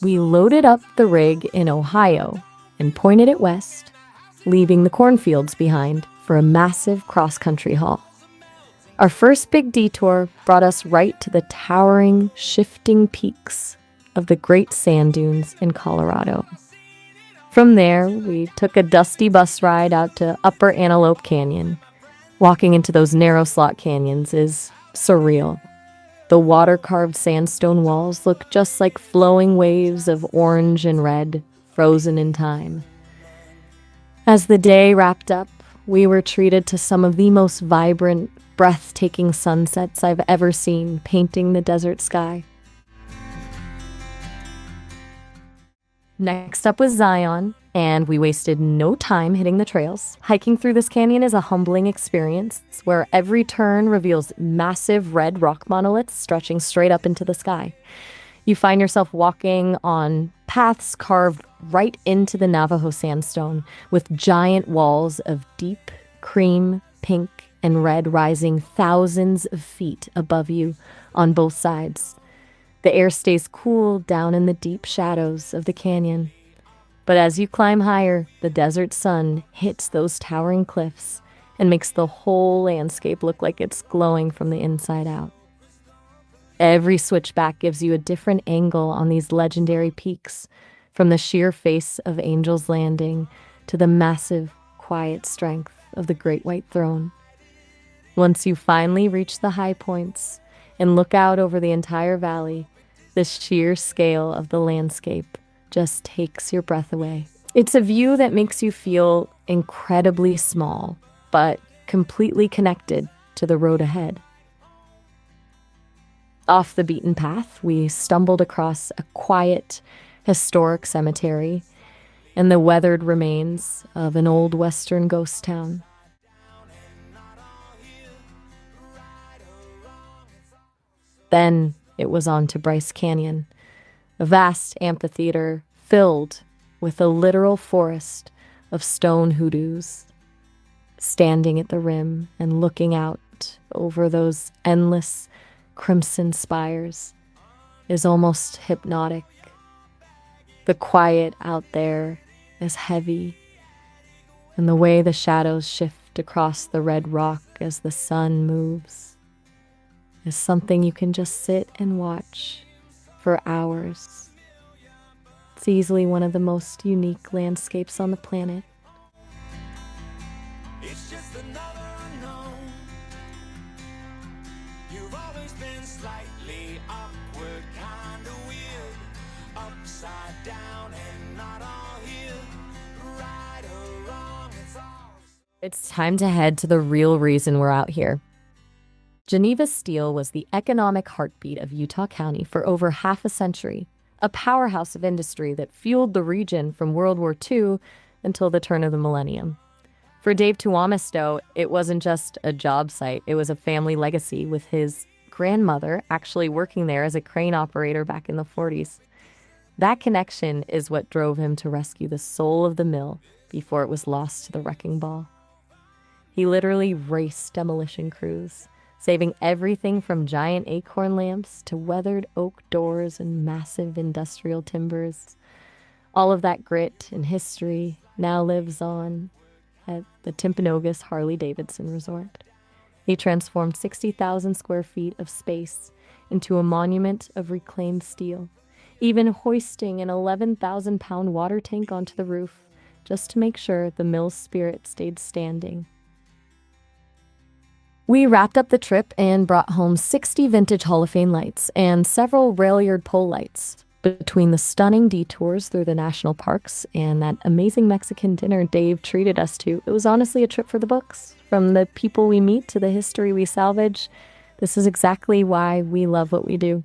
We loaded up the rig in Ohio and pointed it west, leaving the cornfields behind for a massive cross-country haul. Our first big detour brought us right to the towering, shifting peaks of the Great Sand Dunes in Colorado. From there, we took a dusty bus ride out to Upper Antelope Canyon. Walking into those narrow slot canyons is surreal. The water-carved sandstone walls look just like flowing waves of orange and red, frozen in time. As the day wrapped up, we were treated to some of the most vibrant, breathtaking sunsets I've ever seen painting the desert sky. Next up was Zion, and we wasted no time hitting the trails. Hiking through this canyon is a humbling experience where every turn reveals massive red rock monoliths stretching straight up into the sky. You find yourself walking on paths carved right into the Navajo sandstone, with giant walls of deep cream, pink, and red rising thousands of feet above you on both sides. The air stays cool down in the deep shadows of the canyon. But as you climb higher, the desert sun hits those towering cliffs and makes the whole landscape look like it's glowing from the inside out. Every switchback gives you a different angle on these legendary peaks, from the sheer face of Angel's Landing to the massive, quiet strength of the Great White Throne. Once you finally reach the high points and look out over the entire valley, the sheer scale of the landscape just takes your breath away. It's a view that makes you feel incredibly small, but completely connected to the road ahead. Off the beaten path, we stumbled across a quiet, historic cemetery and the weathered remains of an old Western ghost town. Then it was on to Bryce Canyon, a vast amphitheater filled with a literal forest of stone hoodoos. Standing at the rim and looking out over those endless crimson spires is almost hypnotic. The quiet out there is heavy, and the way the shadows shift across the red rock as the sun moves is something you can just sit and watch for hours. It's easily one of the most unique landscapes on the planet. It's just another unknown. You've always been slightly awkward, kind of weird, upside down and not all here, right or wrong, it's all. It's time to head to the real reason we're out here. Geneva Steel was the economic heartbeat of Utah County for over half a century, a powerhouse of industry that fueled the region from World War II until the turn of the millennium. For Dave Tuamisto, it wasn't just a job site, it was a family legacy, with his grandmother actually working there as a crane operator back in the 40s. That connection is what drove him to rescue the soul of the mill before it was lost to the wrecking ball. He literally raced demolition crews, saving everything from giant acorn lamps to weathered oak doors and massive industrial timbers. All of that grit and history now lives on at the Timpanogos Harley-Davidson Resort. He transformed 60,000 square feet of space into a monument of reclaimed steel, even hoisting an 11,000-pound water tank onto the roof just to make sure the mill's spirit stayed standing. We wrapped up the trip and brought home 60 vintage Hall of Fame lights and several rail-yard pole lights. Between the stunning detours through the national parks and that amazing Mexican dinner Dave treated us to, it was honestly a trip for the books. From the people we meet to the history we salvage, this is exactly why we love what we do.